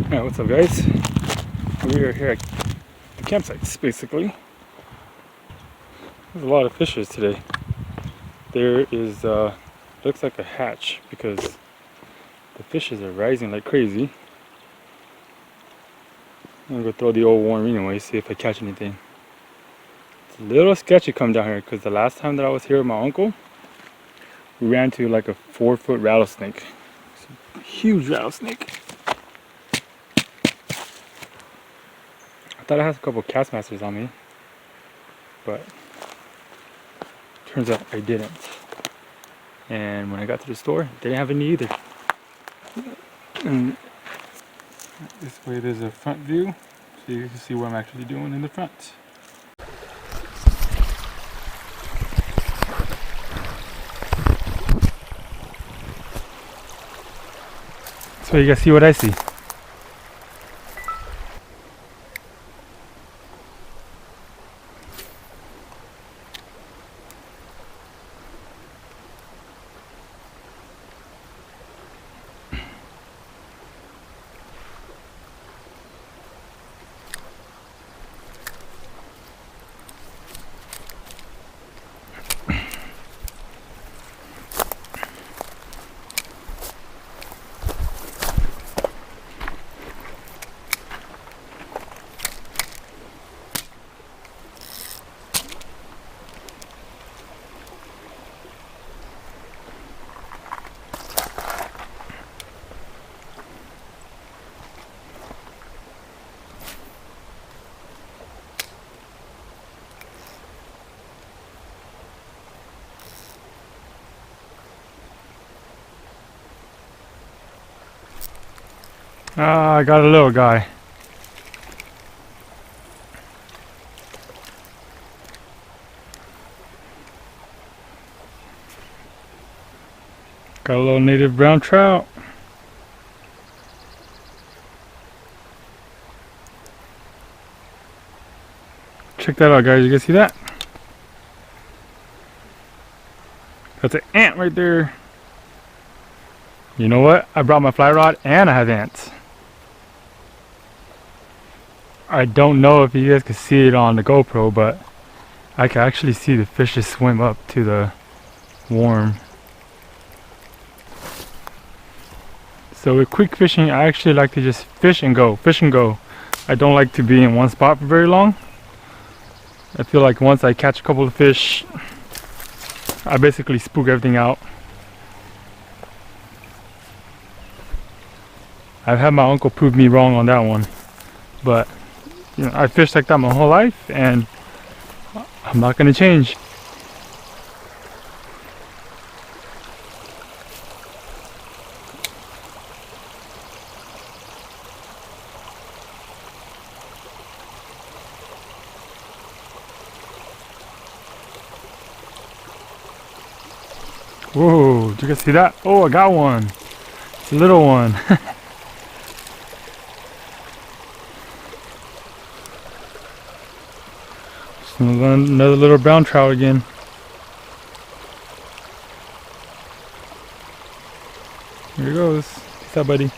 Yeah, what's up guys? We are here at the campsites basically. There's a lot of fishes today. There is looks like a hatch because the fishes are rising like crazy. I'm gonna go throw the old worm anyway, see if I catch anything. It's a little sketchy come down here because the last time that I was here with my uncle, we ran into like a 4-foot rattlesnake. It's a huge rattlesnake. I thought I had a couple Castmasters on me, but turns out I didn't. And when I got to the store, they didn't have any either. And this way there's a front view, so you can see what I'm actually doing in the front. So you guys see what I see. Ah, I got a little guy. Got a little native brown trout. Check that out guys, you guys see that? That's an ant right there. You know what? I brought my fly rod and I have ants. I don't know if you guys can see it on the GoPro, but I can actually see the fishes swim up to the worm. So with quick fishing, I actually like to just fish and go, fish and go. I don't like to be in one spot for very long. I feel like once I catch a couple of fish, I basically spook everything out. I've had my uncle prove me wrong on that one, but you know, I fished like that my whole life and I'm not gonna change. Whoa, did you guys see that? Oh, I got one. It's a little one. Another little brown trout again. Here he goes. Peace out, buddy.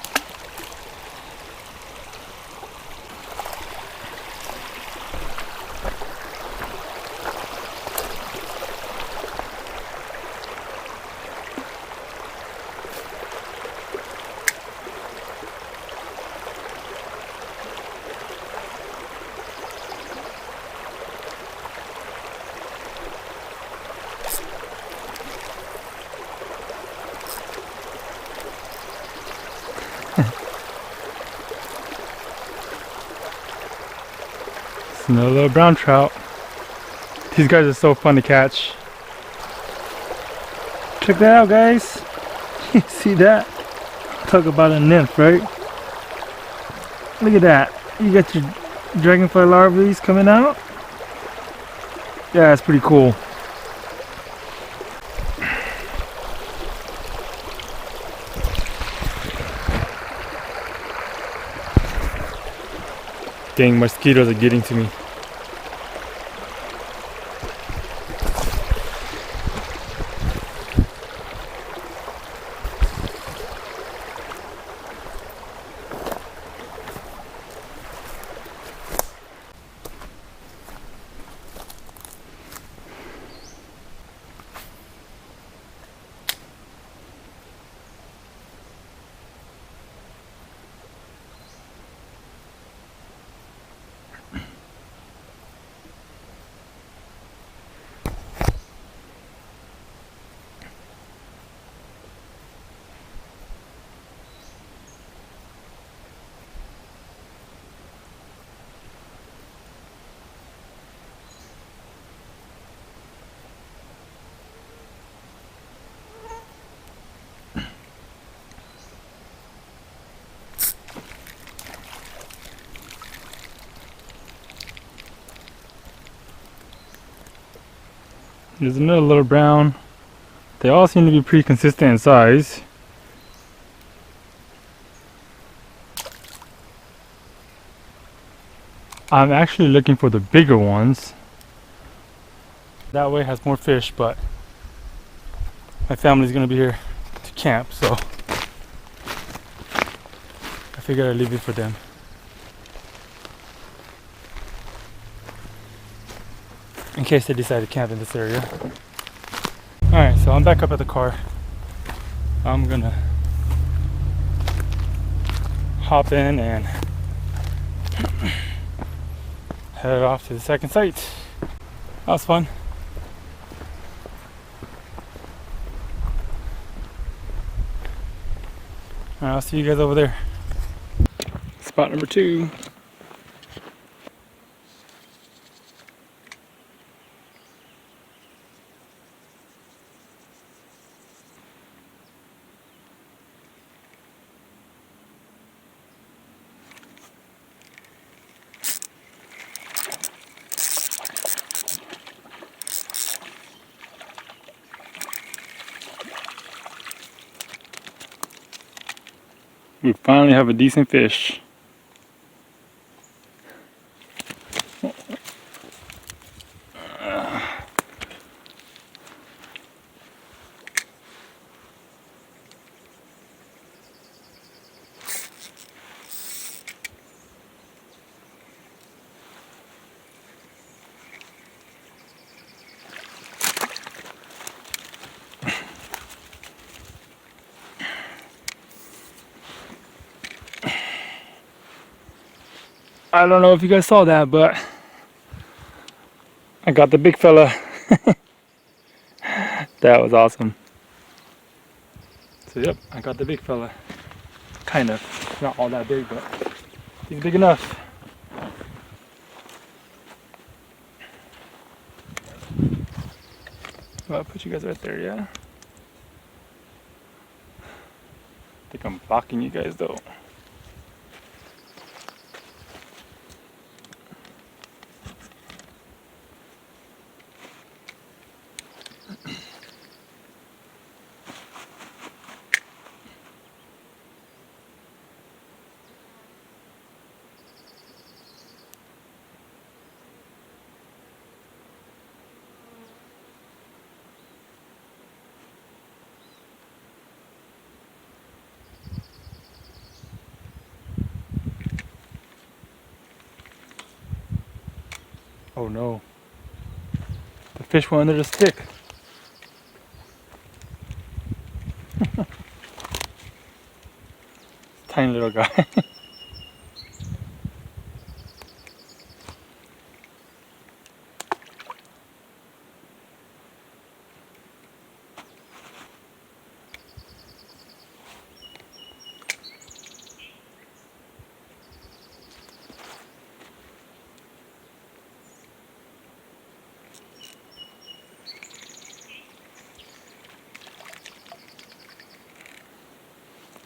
Another little brown trout. These guys are so fun to catch. Check that out guys. You see that? Talk about a nymph, right? Look at that. You got your dragonfly larvae coming out. Yeah, it's pretty cool. Dang, mosquitoes are getting to me. There's another little brown. They all seem to be pretty consistent in size. I'm actually looking for the bigger ones. That way has more fish, but my family's gonna be here to camp, so I figured I'd leave it for them. In case they decide to camp in this area. Alright, so I'm back up at the car. I'm gonna hop in and head off to the second site. That was fun. Alright, I'll see you guys over there. Spot number 2. We finally have a decent fish. I don't know if you guys saw that, but I got the big fella. That was awesome. So yep, I got the big fella. Kind of. Not all that big, but he's big enough. Well, I'll put you guys right there, yeah? I think I'm blocking you guys though. Oh no. The fish went under the stick. Tiny little guy.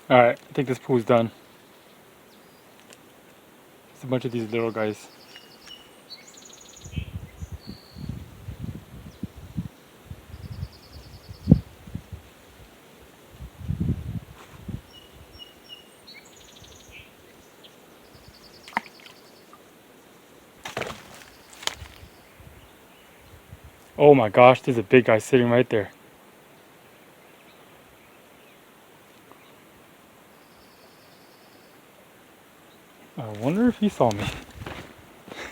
Alright, I think this pool's done. It's a bunch of these little guys. Oh my gosh, there's a big guy sitting right there. I wonder if he saw me.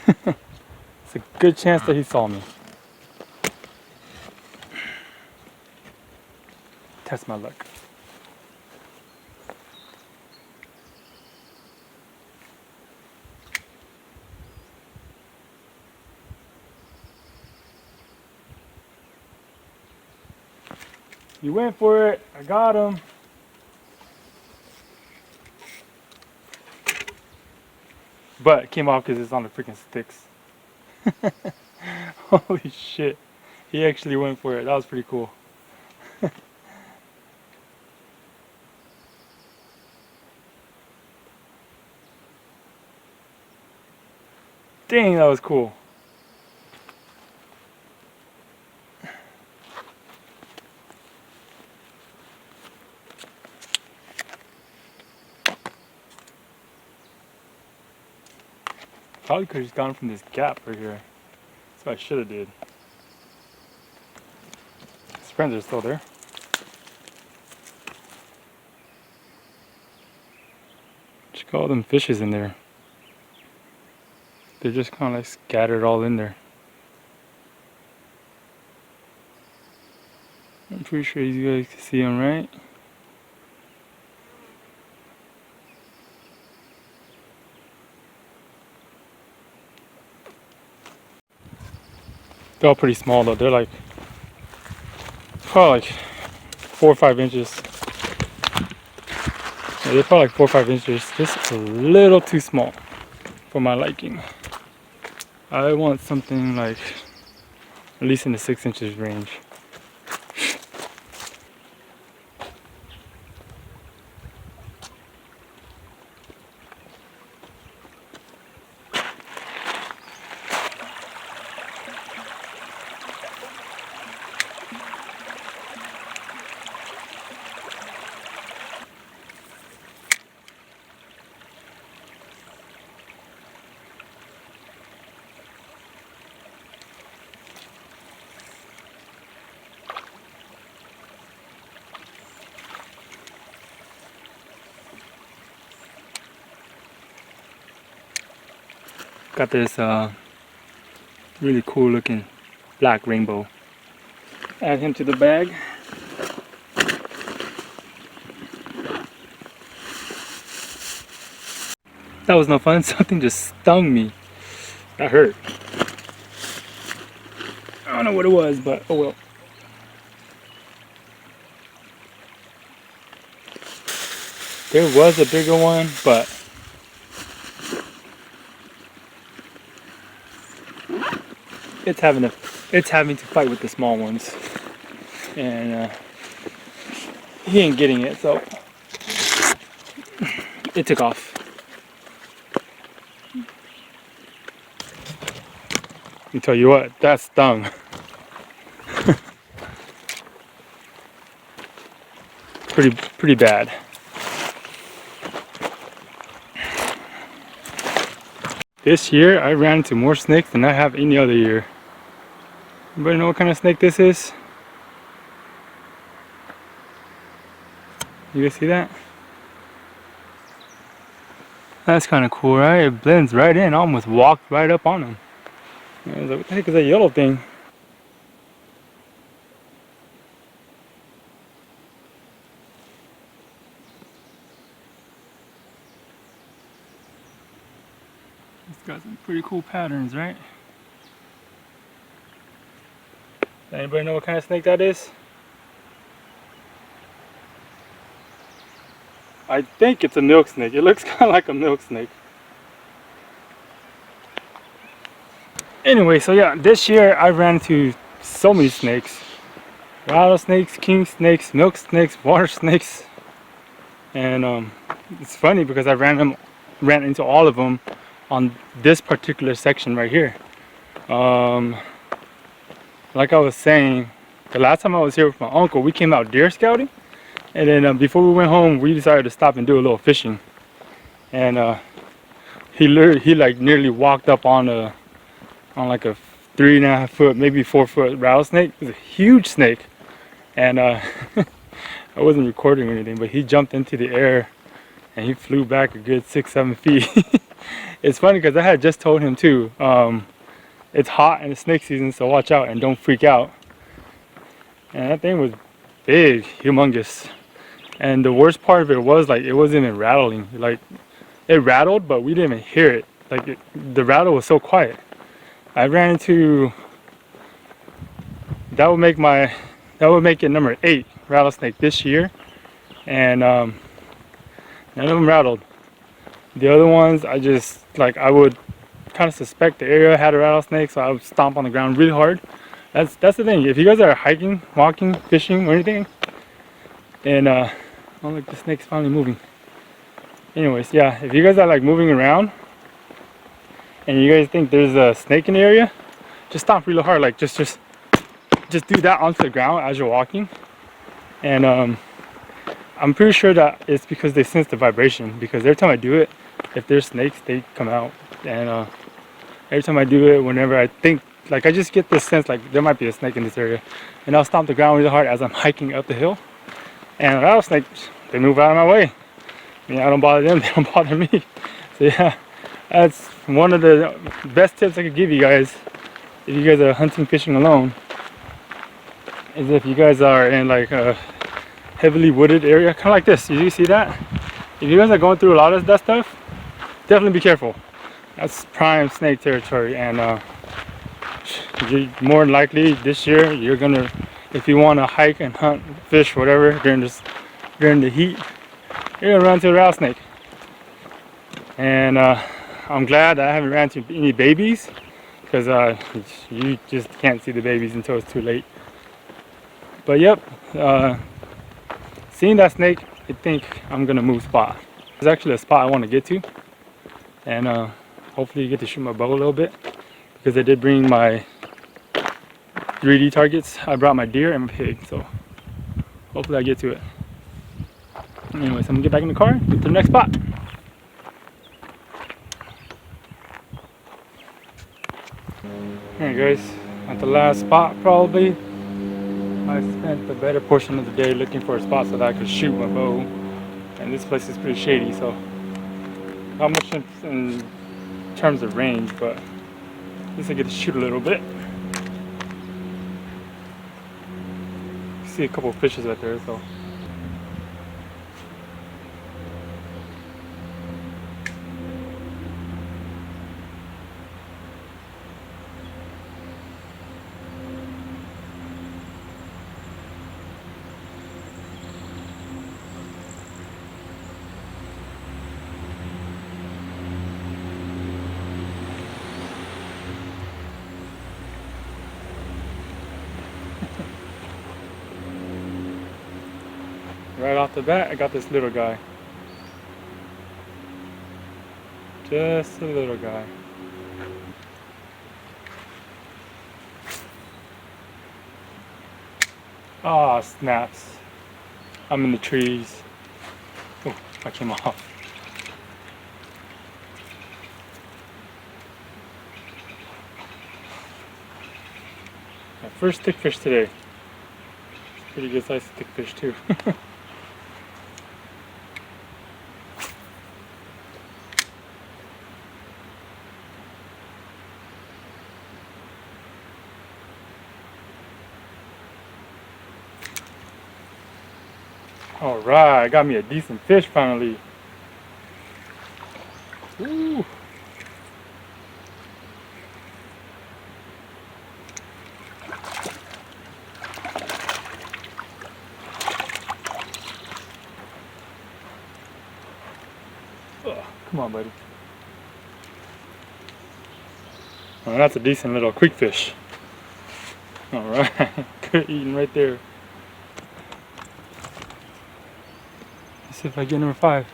It's a good chance that he saw me. Test my luck. You went for it. I got him. But it came off because it's on the freaking sticks. Holy shit. He actually went for it. That was pretty cool. Dang, that was cool. Probably could have just gone from this gap right here. That's what I should have did. His friends are still there. Just got all them fishes in there. They're just kind of like scattered all in there. I'm pretty sure you guys can see them, right? They're all pretty small though. They're like probably like 4 or 5 inches. Yeah, they're probably like 4 or 5 inches. Just a little too small for my liking. I want something like at least in the 6 inches range. Got this really cool looking black rainbow. Add him to the bag. That was no fun. Something just stung me. That hurt. I don't know what it was, but oh well. There was a bigger one, but it's having to fight with the small ones, and he ain't getting it, so it took off. Let me tell you what, that stung. pretty bad. This year I ran into more snakes than I have any other year. Anybody know what kind of snake this is? You guys see that? That's kind of cool, right? It blends right in. I almost walked right up on him. I was like, what the heck is that yellow thing? It's got some pretty cool patterns, right? Anybody know what kind of snake that is? I think it's a milk snake. It looks kind of like a milk snake. Anyway, so yeah, this year I ran into so many snakes. Rattlesnakes, king snakes, milk snakes, water snakes. And it's funny because I ran into all of them on this particular section right here. Like I was saying, the last time I was here with my uncle, we came out deer scouting, and then before we went home, we decided to stop and do a little fishing. And he like nearly walked up on like a 3.5 foot, maybe 4 foot rattlesnake. It was a huge snake, and I wasn't recording or anything, but he jumped into the air and he flew back a good 6-7 feet. It's funny because I had just told him too, it's hot and it's snake season, so watch out and don't freak out. And that thing was big, humongous. And the worst part of it was, like, it wasn't even rattling. Like, it rattled, but we didn't even hear it. Like, the rattle was so quiet. I ran into, that would make it number 8 rattlesnake this year, and none of them rattled. The other ones, I would kind of suspect the area had a rattlesnake, so I would stomp on the ground really hard. That's the thing. If you guys are hiking, walking, fishing, or anything, then oh look, the snake's finally moving. Anyways, yeah, if you guys are like moving around and you guys think there's a snake in the area, just stomp really hard. Like just do that onto the ground as you're walking. And I'm pretty sure that it's because they sense the vibration, because every time I do it, if there's snakes, they come out. And Every time I do it, whenever I think, like I just get this sense like there might be a snake in this area, and I'll stomp the ground really hard as I'm hiking up the hill. And rattlesnakes, they move out of my way. I mean, I don't bother them, they don't bother me. So yeah, that's one of the best tips I could give you guys if you guys are hunting, fishing alone, is if you guys are in like a heavily wooded area, kind of like this. You see that? If you guys are going through a lot of that stuff, definitely be careful. That's prime snake territory, and you're more than likely this year you're gonna, if you want to hike and hunt, fish, whatever during the heat, you're gonna run into a rattlesnake. And I'm glad I haven't ran into any babies, because you just can't see the babies until it's too late. But yep, seeing that snake, I think I'm gonna move spot. There's actually a spot I want to get to, and hopefully get to shoot my bow a little bit, because I did bring my 3D targets. I brought my deer and my pig, so hopefully I get to it. Anyways, I'm gonna get back in the car and get to the next spot. Alright guys, at the last spot probably. I spent the better portion of the day looking for a spot so that I could shoot my bow, and this place is pretty shady, so not much in terms of range, but at least I get to shoot a little bit. See a couple of fishes right there, so right off the bat, I got this little guy. Just a little guy. Ah, snaps. I'm in the trees. Oh, I came off. My first stick fish today. Pretty good sized stick fish too. Alright, I got me a decent fish finally. Ooh. Come on, buddy. Well, that's a decent little creek fish. Alright, good eating right there. Let's see if I get number 5.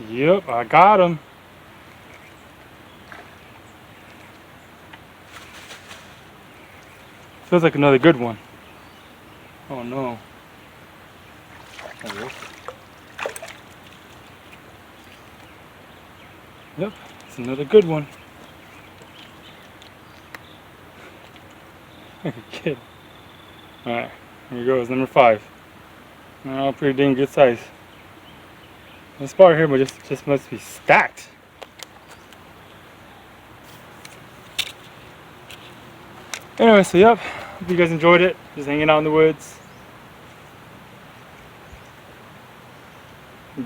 Yep, I got him. Feels like another good one. Oh no. There it is. Yep, it's another good one. Kid. Alright, here goes number 5. Oh, pretty dang good size. This spot here just must be stacked. Anyway, so yep, hope you guys enjoyed it. Just hanging out in the woods,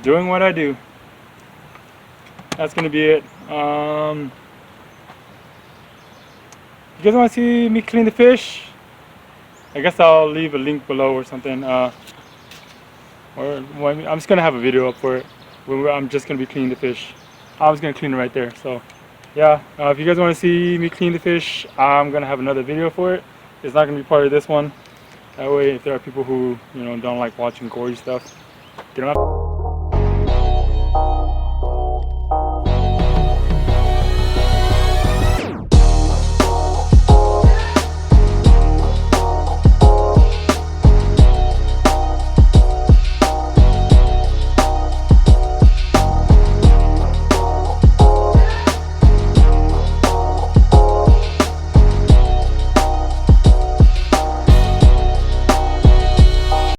doing what I do. That's gonna be it. You guys want to see me clean the fish? I guess I'll leave a link below or something. Or I'm just gonna have a video up for it. I'm just gonna be cleaning the fish. I was gonna clean it right there. So yeah, if you guys want to see me clean the fish, I'm gonna have another video for it. It's not gonna be part of this one. That way, if there are people who don't like watching gory stuff, they don't have